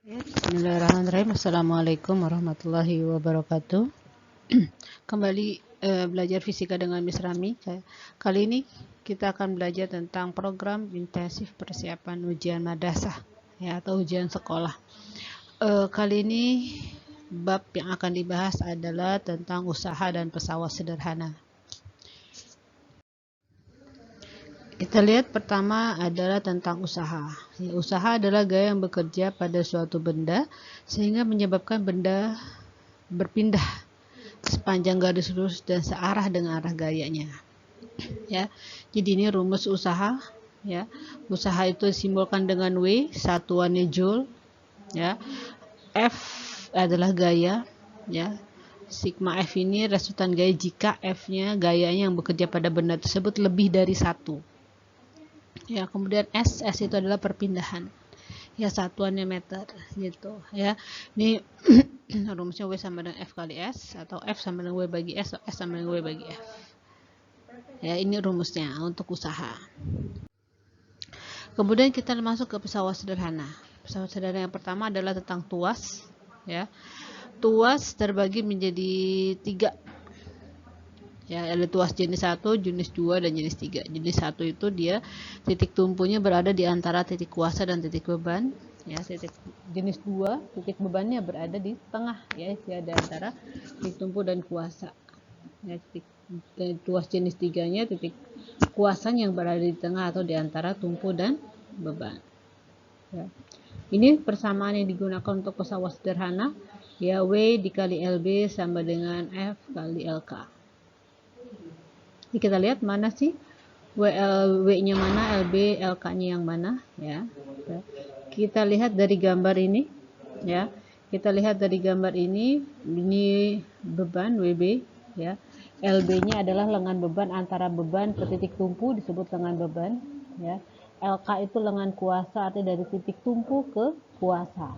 Ya, Bismillahirrahmanirrahim. Assalamualaikum warahmatullahi wabarakatuh. Kembali belajar fisika dengan Miss Rami. Kali ini kita akan belajar tentang program intensif persiapan ujian madrasah, ya, atau ujian sekolah. Kali ini bab yang akan dibahas adalah tentang usaha dan pesawat sederhana. Kita lihat pertama adalah tentang usaha. Ya, usaha adalah gaya yang bekerja pada suatu benda sehingga menyebabkan benda berpindah sepanjang garis lurus dan searah dengan arah gayanya. Ya, jadi ini rumus usaha. Ya, usaha itu disimbolkan dengan W, satuannya joule. Ya, F adalah gaya. Ya, sigma F ini resultan gaya jika F-nya gayanya yang bekerja pada benda tersebut lebih dari 1. Ya, kemudian S itu adalah perpindahan. Ya, satuannya meter gitu ya. Ini rumusnya W sama dengan F kali S, atau F sama dengan W bagi S, atau S sama dengan W bagi F. Ya, ini rumusnya untuk usaha. Kemudian kita masuk ke pesawat sederhana. Pesawat sederhana yang pertama adalah tentang tuas. Ya, tuas terbagi menjadi 3. Ya, ada tuas jenis 1, jenis 2, dan jenis 3. Jenis 1 itu dia titik tumpunya berada di antara titik kuasa dan titik beban. Ya, jenis 2 titik bebannya berada di tengah, ya, di antara titik tumpu dan kuasa. Ya, tuas jenis 3-nya titik kuasanya yang berada di tengah atau di antara tumpu dan beban. Ya. Ini persamaan yang digunakan untuk pesawat sederhana, ya, W dikali LB sama dengan F kali LK. Jadi kita lihat mana sih W-nya mana, LB, LK-nya yang mana, ya. Kita lihat dari gambar ini, ya. Kita lihat dari gambar ini beban WB, ya. LB-nya adalah lengan beban antara beban ke titik tumpu disebut lengan beban, ya. LK itu lengan kuasa, artinya dari titik tumpu ke kuasa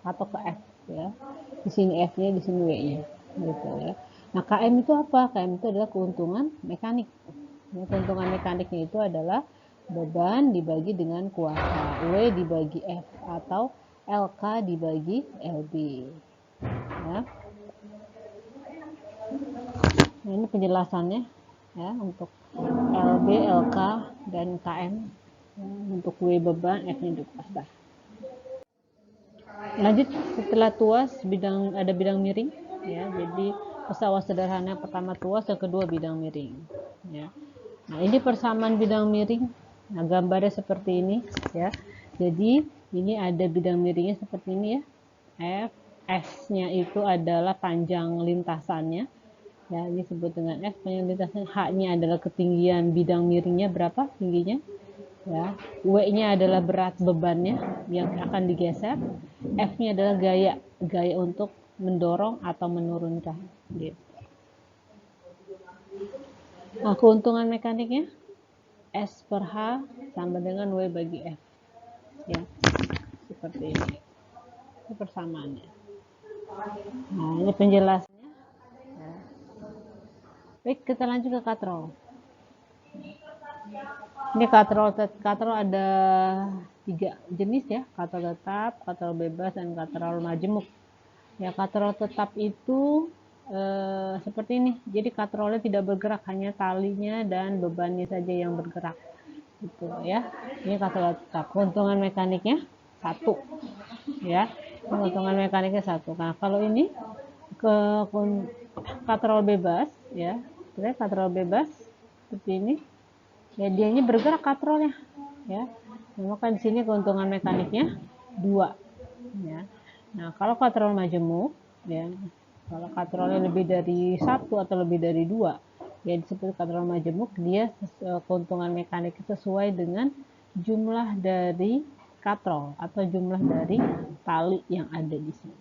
atau ke F, ya. Di sini F-nya, di sini W-nya, gitu ya. Nah, KM itu apa? KM itu adalah keuntungan mekanik. Keuntungan mekaniknya itu adalah beban dibagi dengan kuasa, W dibagi F, atau LK dibagi LB. Ya. Nah, ini penjelasannya, ya, untuk LB, LK, dan KM. Ya, untuk W beban, F-nya di kuasa. Lanjut, setelah tuas ada bidang miring, ya. Jadi pesawat sederhana pertama tuas, yang kedua bidang miring, ya. Nah, ini persamaan bidang miring. Nah, gambarnya seperti ini, ya. Jadi ini ada bidang miringnya seperti ini, ya. F, S-nya itu adalah panjang lintasannya, ya. Ini disebut dengan F, panjang lintasannya. H-nya adalah ketinggian bidang miringnya berapa tingginya, ya. W-nya adalah berat bebannya yang akan digeser. F-nya adalah gaya untuk mendorong atau menurunkan, gitu. Nah, keuntungan mekaniknya S per H sama dengan W bagi F, ya, seperti ini. Ini persamaannya. Nah, ini penjelasannya, ya. Baik, kita lanjut ke katrol. Ini katrol ada 3 jenis, ya. Katrol tetap, katrol bebas, dan katrol majemuk. Ya, katrol tetap itu seperti ini. Jadi katrolnya tidak bergerak, hanya talinya dan bebannya saja yang bergerak, gitu, ya. Ini katrol tetap. Keuntungan mekaniknya 1, ya. Keuntungan mekaniknya 1. Nah, kalau ini katrol bebas, ya. Katrol bebas seperti ini. Ya, dianya bergerak katrolnya, ya. Maka di sini keuntungan mekaniknya 2, ya. Nah, kalau katrol majemuk, ya, kalau katrolnya lebih dari 1 atau lebih dari 2, ya, disebut katrol majemuk. Dia keuntungan mekanik sesuai dengan jumlah dari katrol atau jumlah dari tali yang ada di sini.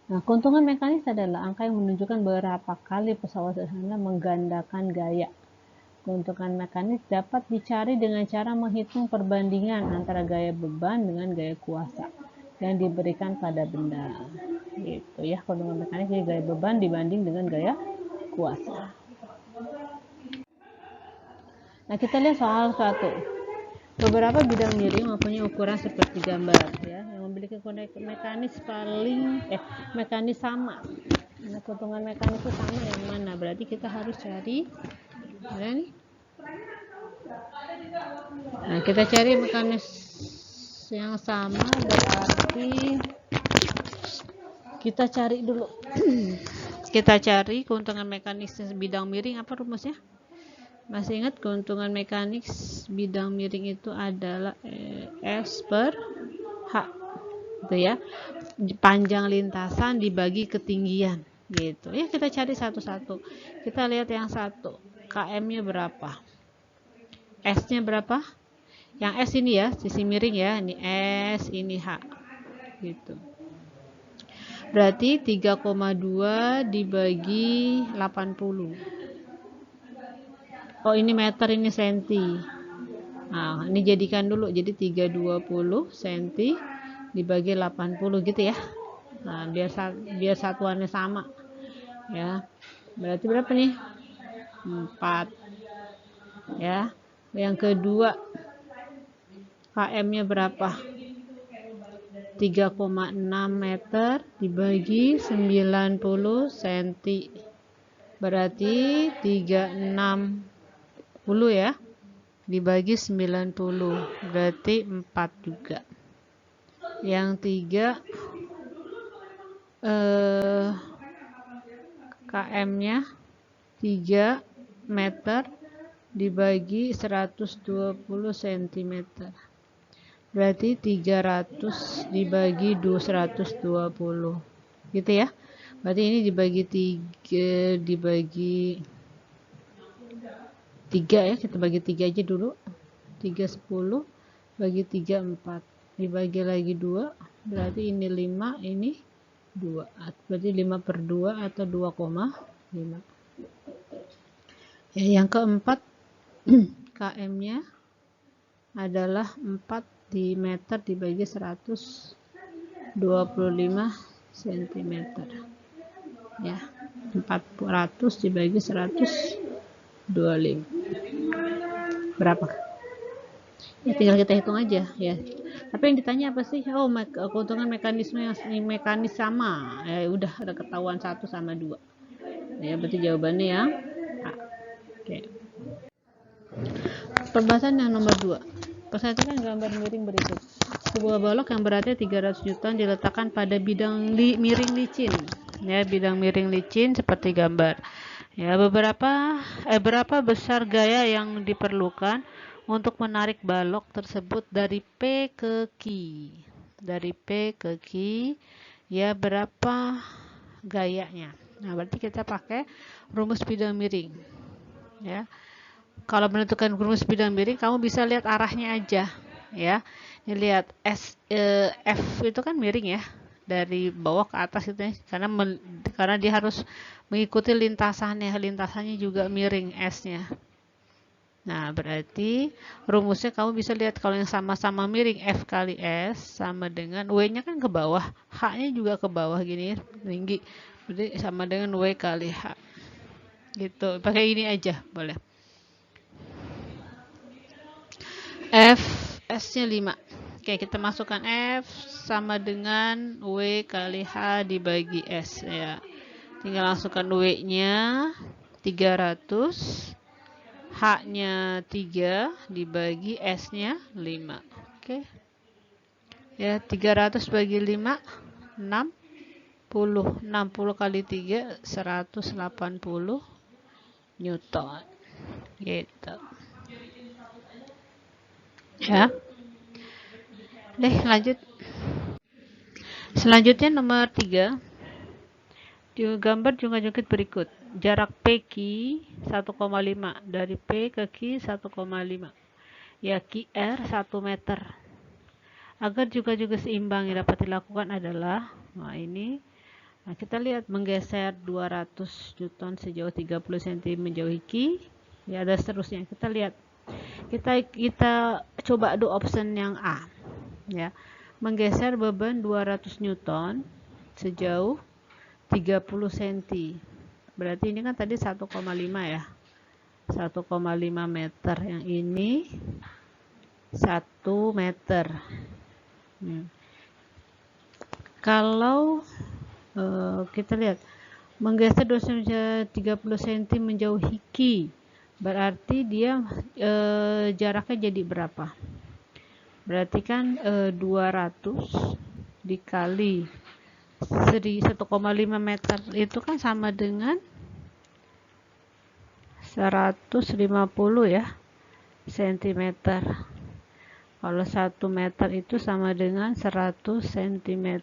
Nah, keuntungan mekanis adalah angka yang menunjukkan berapa kali pesawat sederhana menggandakan gaya. Keuntungan mekanis dapat dicari dengan cara menghitung perbandingan antara gaya beban dengan gaya kuasa yang diberikan pada benda. Gitu, ya, keuntungan mekanis jadi gaya beban dibanding dengan gaya kuasa. Nah, kita lihat soal 1. Beberapa bidang miring mempunyai ukuran seperti gambar ya, yang memiliki mekanis sama. Nah, keuntungan mekanis itu sama yang mana? Berarti kita harus cari ya nih. Nah, kita cari mekanis yang sama, berarti kita cari dulu. Kita cari keuntungan mekanis bidang miring, apa rumusnya? Masih ingat keuntungan mekanis bidang miring itu adalah S per H, gitu ya. Panjang lintasan dibagi ketinggian, gitu. Ya, kita cari satu-satu. Kita lihat yang satu, KM-nya berapa? S-nya berapa? Yang S ini ya, sisi miring ya. Ini S, ini H, gitu. Berarti 3,2 dibagi 80. Oh, ini meter, ini senti. Nah, ini jadikan dulu. Jadi 320 senti dibagi 80 gitu ya. Nah, biar satuannya sama. Ya. Berarti berapa nih? 4. Ya. Yang kedua, KM-nya berapa? 3,6 meter dibagi 90 cm. Berarti 360 ya. Dibagi 90. Berarti 4 juga. Yang 3 KM-nya 3 meter dibagi 120 cm. Berarti 300 dibagi 220. Gitu ya. Berarti ini dibagi 3 ya. Kita bagi 3 aja dulu. 3 10 bagi 3 4. Dibagi lagi 2. Berarti ini 5, ini 2. Berarti 5 per 2 atau 2,5. Ya, yang keempat KM-nya adalah 4 di meter dibagi 125 cm. Ya, 400 dibagi 125. Berapa? Ya, tinggal kita hitung aja ya. Tapi yang ditanya apa sih? Oh, keuntungan mekanisme yang mekanis sama. Ya udah, ada ketahuan 1 sama 2. Ya, berarti jawabannya yang A. Oke. Pembahasan yang nomor 2. Perhatikan gambar miring berikut. Sebuah balok yang beratnya 300 Newton diletakkan pada bidang miring licin. Ya, bidang miring licin seperti gambar. Ya, berapa besar gaya yang diperlukan untuk menarik balok tersebut dari P ke Q. Dari P ke Q, ya berapa gayanya. Nah, berarti kita pakai rumus bidang miring. Ya. Kalau menentukan rumus bidang miring, kamu bisa lihat arahnya aja, ya. Ini lihat F itu kan miring ya, dari bawah ke atas itu ya, karena dia harus mengikuti lintasannya juga miring S-nya. Nah, berarti rumusnya kamu bisa lihat kalau yang sama-sama miring F kali S sama dengan W-nya kan ke bawah, H-nya juga ke bawah gini, tinggi. Berarti sama dengan W kali H. Gitu. Pakai ini aja, boleh. F, S-nya 5. Oke, kita masukkan F sama dengan W kali H dibagi S ya. Tinggal masukkan W-nya 300, H-nya 3 dibagi S-nya 5. Oke. Ya, 300 bagi 5 60. 60 kali 3 180 Newton. Gitu. Ya. Lanjut. Selanjutnya nomor 3. Di gambar jungkit berikut. Jarak PQ 1,5 dari P ke Q 1,5. Ya, QR 1 meter. Agar juga seimbang yang dapat dilakukan adalah, nah kita lihat menggeser 200 Newton sejauh 30 cm menjauhi Q. Ya, ada seterusnya. Kita lihat. Kita coba do option yang A. Ya. Menggeser beban 200 Newton sejauh 30 cm. Berarti ini kan tadi 1,5 ya. 1,5 meter. Yang ini 1 meter. Kalau kita lihat menggeser 230 cm menjauhi Q, berarti dia jaraknya jadi berapa? Berarti kan 200 dikali 1,5 meter itu kan sama dengan 150 ya cm. Kalau 1 meter itu sama dengan 100 cm.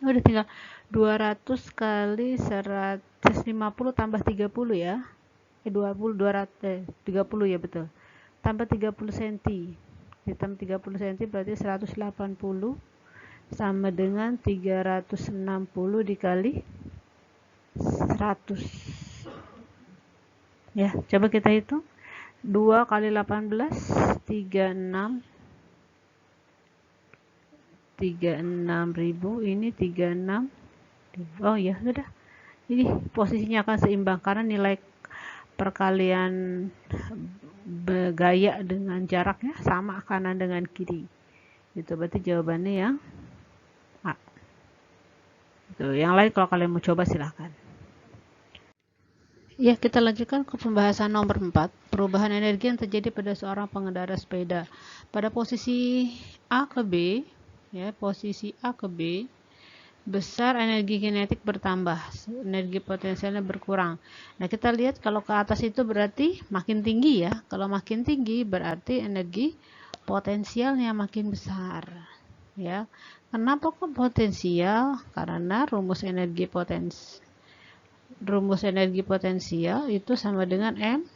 Udah tinggal 200 kali 150 tambah 30 ya. 30 ya betul. Tambah 30 cm. Ditambah 30 cm berarti 180 sama dengan 360 dikali 100. Ya, coba kita hitung. 2 kali 18 36 ribu, ini 36. Oh ya sudah, ini posisinya akan seimbang karena nilai perkalian gaya dengan jaraknya sama kanan dengan kiri. Itu berarti jawabannya yang A. Itu. Yang lain kalau kalian mau coba silahkan. Ya, kita lanjutkan ke pembahasan nomor 4. Perubahan energi yang terjadi pada seorang pengendara sepeda. Pada posisi A ke B, ya, posisi A ke B, besar energi kinetik bertambah, energi potensialnya berkurang. Nah, kita lihat kalau ke atas itu berarti makin tinggi ya. Kalau makin tinggi berarti energi potensialnya makin besar. Ya. Kenapa kok potensial? Karena rumus energi potensial itu sama dengan M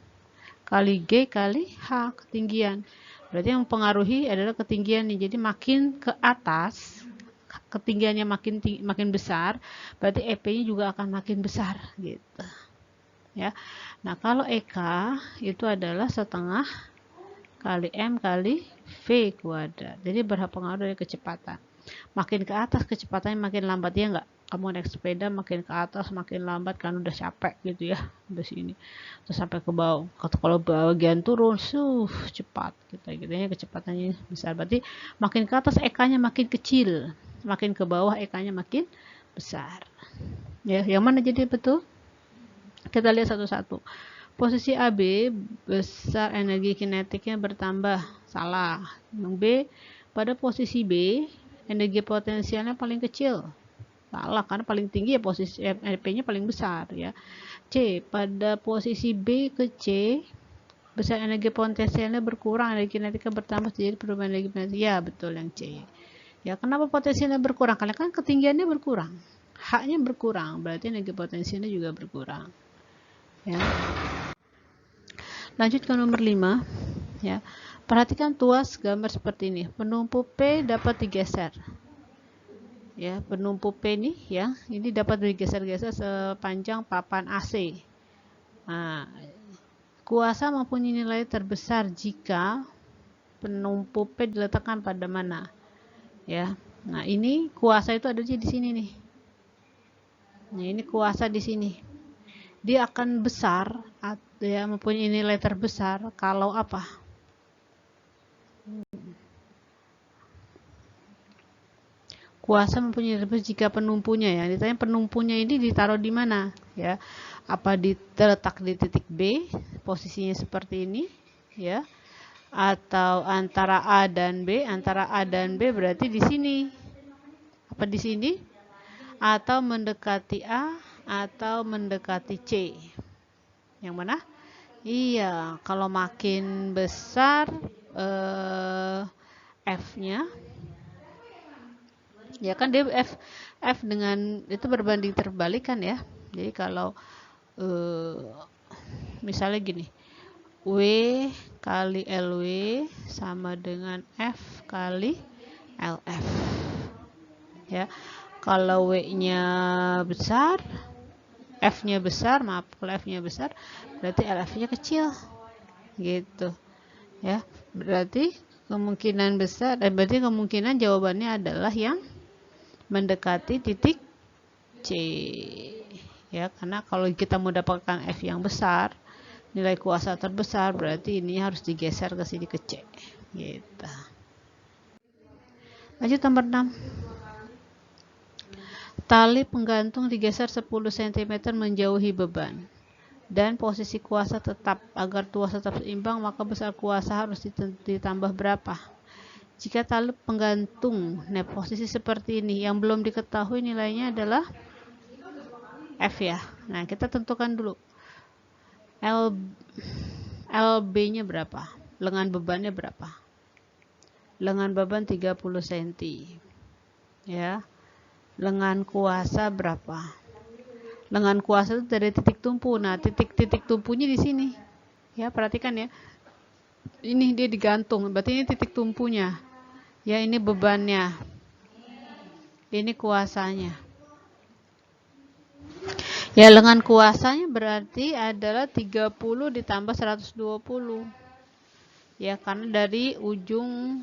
kali G kali H, ketinggian. Berarti yang mempengaruhi adalah ketinggian nih. Jadi makin ke atas, ketinggiannya makin besar, berarti EP-nya juga akan makin besar gitu. Ya. Nah, kalau EK itu adalah setengah kali M kali V kuadrat. Jadi berpengaruh dari kecepatan. Makin ke atas kecepatannya makin lambat, ya enggak? Kamu naik sepeda makin ke atas makin lambat kan, udah capek gitu ya, udah sini terus sampai ke bawah. Kalau bagian turun cepat gitu kecepatannya besar, berarti makin ke atas EK-nya makin kecil, makin ke bawah EK-nya makin besar. Ya, yang mana jadi betul? Kita lihat satu-satu. Posisi AB besar energi kinetiknya bertambah, salah. Yang B, pada posisi B energi potensialnya paling kecil, salah karena paling tinggi ya posisi EP-nya paling besar ya. C, pada posisi B ke C besar energi potensialnya berkurang, energi kinetiknya bertambah, jadi perubahan energi kinetik. Ya betul yang C. Ya, kenapa potensialnya berkurang? Karena kan ketinggiannya berkurang, H-nya berkurang, berarti energi potensialnya juga berkurang. Ya. Lanjut ke nomor 5 ya. Perhatikan tuas gambar seperti ini. Penumpu P dapat digeser. Ya, penumpu P nih ya, ini dapat digeser-geser sepanjang papan AC. Nah, kuasa mempunyai nilai terbesar jika penumpu P diletakkan pada mana? Ya. Nah, ini kuasa itu ada di sini nih. Nah, ini kuasa di sini. Dia akan besar, ya, mempunyai nilai terbesar kalau apa? Kuasa mempunyai terbesar jika penumpunya, ya, ditanya penumpunya ini ditaruh di mana, ya? Apa terletak di titik B, posisinya seperti ini, ya? Atau antara A dan B? Antara A dan B berarti di sini. Apa di sini? Atau mendekati A atau mendekati C? Yang mana? Iya, kalau makin besar F-nya, ya kan dia F dengan itu berbanding terbalik kan ya. Jadi kalau misalnya gini, W kali LW sama dengan F kali LF. Ya. Kalau W-nya besar, F-nya besar, maaf, kalau F-nya besar, berarti LF-nya kecil. Gitu. Ya. Berarti kemungkinan besar, berarti kemungkinan jawabannya adalah yang mendekati titik C. Ya, karena kalau kita mau dapatkan F yang besar, nilai kuasa terbesar, berarti ini harus digeser ke sini ke C. Gitu. Lanjut nomor 6. Tali penggantung digeser 10 cm menjauhi beban. Dan posisi kuasa tetap. Agar tuas tetap seimbang, maka besar kuasa harus ditambah berapa? Jika tali penggantung, nah posisi seperti ini, yang belum diketahui nilainya adalah F ya. Nah, kita tentukan dulu. LB-nya berapa? Lengan bebannya berapa? Lengan beban 30 cm. Ya. Lengan kuasa berapa? Lengan kuasa itu dari titik tumpu. Nah, titik tumpunya di sini. Ya, perhatikan ya. Ini dia digantung, berarti ini titik tumpunya. Ya, ini bebannya. Ini kuasanya. Ya, lengan kuasanya berarti adalah 30 ditambah 120. Ya, karena dari ujung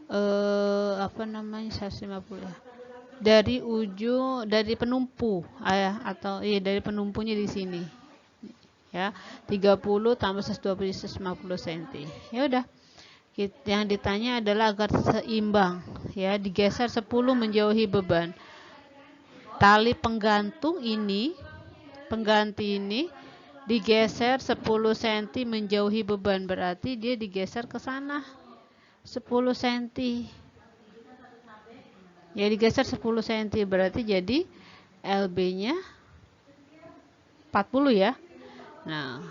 150 ya. Dari penumpu atau dari penumpunya di sini. Ya, 30 tambah 120 150 cm. Ya udah. Yang ditanya adalah agar seimbang, ya, digeser 10 menjauhi beban. Tali pengganti ini digeser 10 cm menjauhi beban, berarti dia digeser ke sana 10 cm. Ya, digeser 10 cm berarti jadi LB-nya 40 ya. Nah,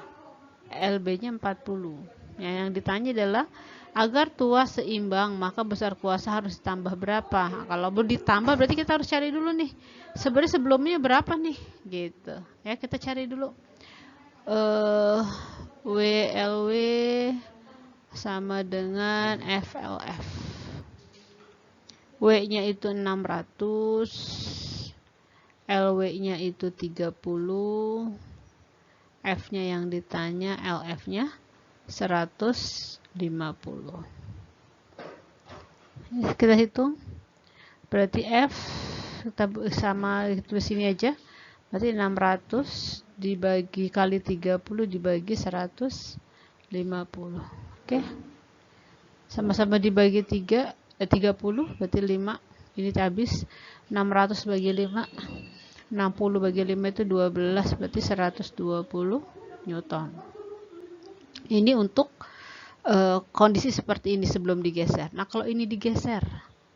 LB-nya 40. Yang ditanya adalah agar tuas seimbang, maka besar kuasa harus ditambah berapa? Kalau belum ditambah berarti kita harus cari dulu nih. Sebenarnya sebelumnya berapa nih? Gitu. Ya, kita cari dulu. WLW sama dengan FLF. W-nya itu 600, LW-nya itu 30, F-nya yang ditanya, LF-nya 150. Kita hitung. Berarti F kita sama di sini aja. Berarti 600 dibagi kali 30 dibagi 150. Oke. Sama-sama dibagi 30 berarti 5. Ini habis 600 bagi 5. 60 bagi 5 itu 12, berarti 120 Newton. Ini untuk kondisi seperti ini sebelum digeser. Nah, kalau ini digeser,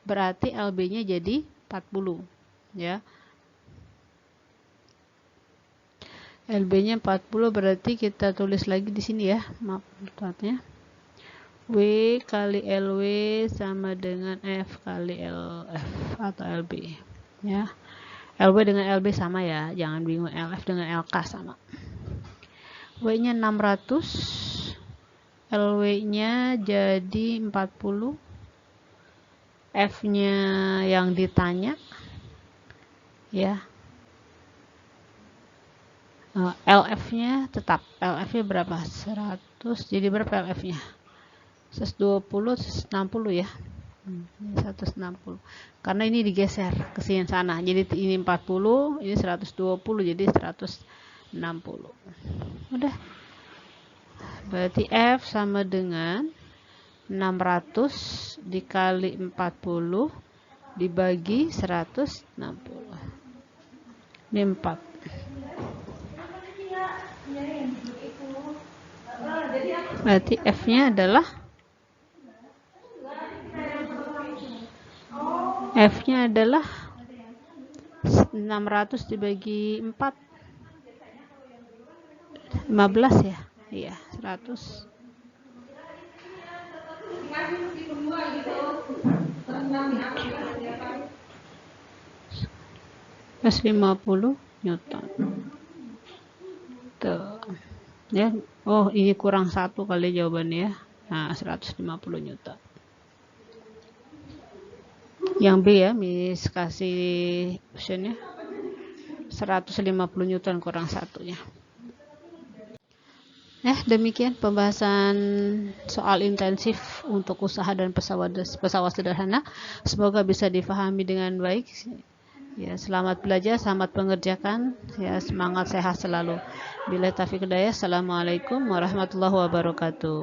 berarti LB-nya jadi 40, ya. LB-nya 40 berarti kita tulis lagi di sini ya, maaf tempatnya. W kali LW sama dengan F kali LF atau LB, ya. LW dengan LB sama ya, jangan bingung, LF dengan LK sama. W-nya 600, LW-nya jadi 40, F-nya yang ditanya, ya. LF-nya tetap, LF-nya berapa? 100, jadi berapa LF-nya? 120, 160 ya. 160. Karena ini digeser ke sini sana. Jadi ini 40, ini 120, jadi 160. Udah. Berarti F sama dengan 600 dikali 40 dibagi 160. Ini 4. Berarti F-nya adalah 600 dibagi 4, 15 ya. Iya, 100. Plus 50 Newton. Tuh. Ya, oh ini kurang 1 kali jawabannya ya. Nah, 150 Newton. Yang B ya, Miss kasih optionnya 150 Newton kurang 1-nya. Demikian pembahasan soal intensif untuk usaha dan pesawat sederhana. Semoga bisa difahami dengan baik. Ya, selamat belajar, selamat mengerjakan. Ya, semangat sehat selalu. Bila taufiq hidayah. Assalamualaikum warahmatullahi wabarakatuh.